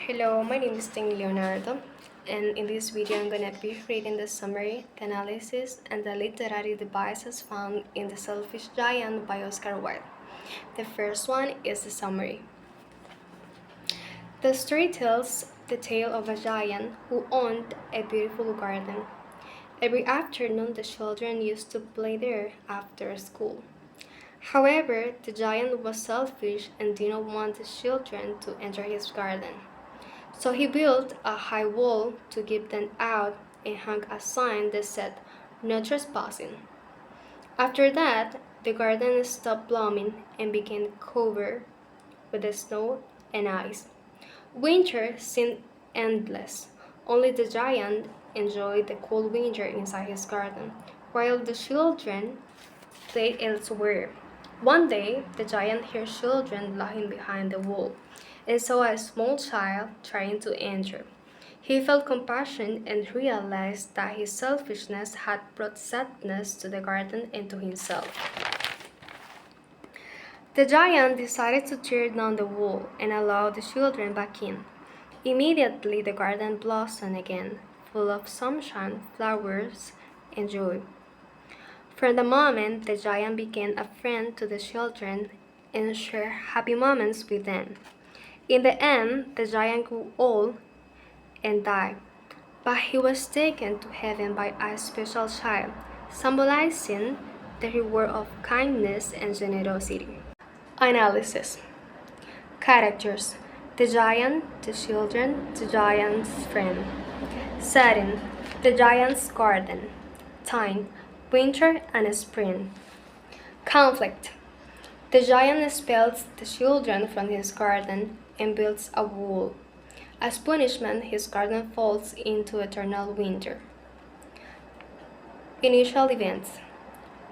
Hello, my name is Ting Leonardo, and in this video I'm gonna be reading the summary, the analysis, and the literary devices found in The Selfish Giant by Oscar Wilde. The first one is the summary. The story tells the tale of a giant who owned a beautiful garden. Every afternoon the children used to play there after school. However, the giant was selfish and did not want the children to enter his garden. So he built a high wall to keep them out and hung a sign that said, "No trespassing." After that, the garden stopped blooming and became covered with the snow and ice. Winter seemed endless. Only the giant enjoyed the cool winter inside his garden, while the children played elsewhere. One day, the giant heard children laughing behind the wall and saw a small child trying to enter. He felt compassion and realized that his selfishness had brought sadness to the garden and to himself. The giant decided to tear down the wall and allow the children back in. Immediately, the garden blossomed again, full of sunshine, flowers, and joy. From the moment, the giant became a friend to the children and shared happy moments with them. In the end, the giant grew old and died, but he was taken to heaven by a special child, symbolizing the reward of kindness and generosity. Analysis. Characters: the giant, the children, the giant's friend. Setting: the giant's garden. Time: winter and spring. Conflict: the giant expels the children from his garden and builds a wall. As punishment, his garden falls into eternal winter. Initial events: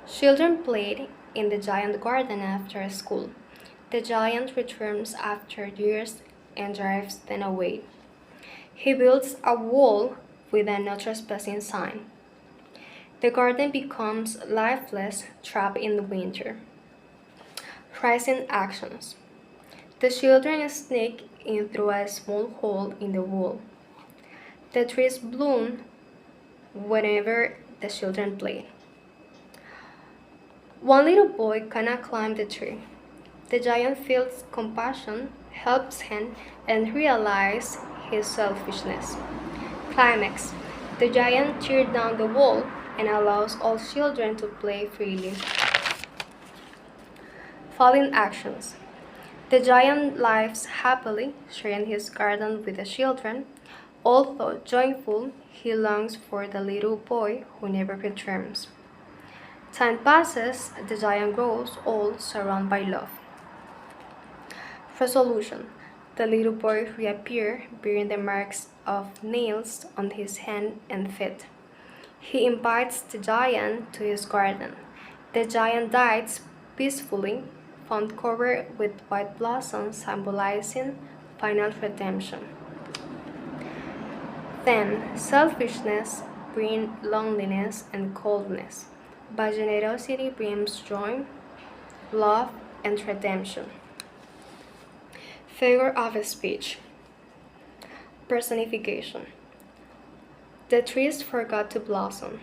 children played in the giant garden after school. The giant returns after years and drives them away. He builds a wall with a no trespassing sign. The garden becomes lifeless, trapped in the winter. Rising actions: the children sneak in through a small hole in the wall. The trees bloom whenever the children play. One little boy cannot climb the tree. The giant feels compassion, helps him, and realizes his selfishness. Climax: the giant tears down the wall and allows all children to play freely. Falling actions: the giant lives happily, sharing his garden with the children. Although joyful, he longs for the little boy who never returns. Time passes, the giant grows old, surrounded by love. Resolution: the little boy reappears, bearing the marks of nails on his hand and feet. He invites the giant to his garden. The giant dies peacefully, found covered with white blossoms, symbolizing final redemption. Then, selfishness brings loneliness and coldness, but generosity brings joy, love, and redemption. Figure of speech. Personification: the trees forgot to blossom.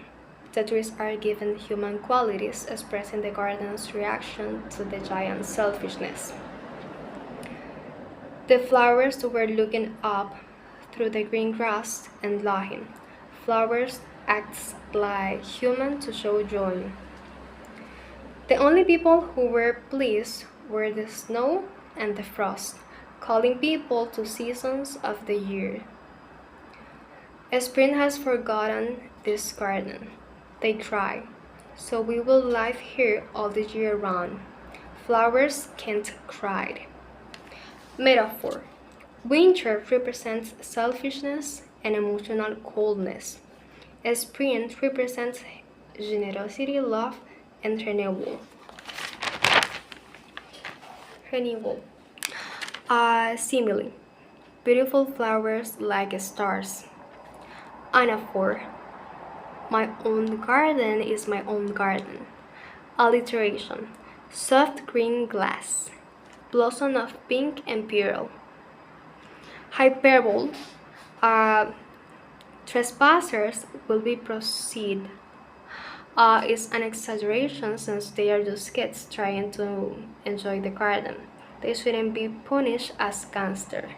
The trees are given human qualities, expressing the garden's reaction to the giant's selfishness. The flowers were looking up through the green grass and laughing. Flowers act like humans to show joy. The only people who were pleased were the snow and the frost, calling people to seasons of the year. Spring has forgotten this garden, they cry, so we will live here all the year round. Flowers can't cry. Metaphor: winter represents selfishness and emotional coldness. Spring represents generosity, love, and renewal. Simile: beautiful flowers like stars. Anaphor: my own garden is my own garden. Alliteration: soft green glass, blossom of pink and pearl. Hyperbole. Uh, Trespassers will be proceed. Is an exaggeration since they are just kids trying to enjoy the garden. They shouldn't be punished as gangster.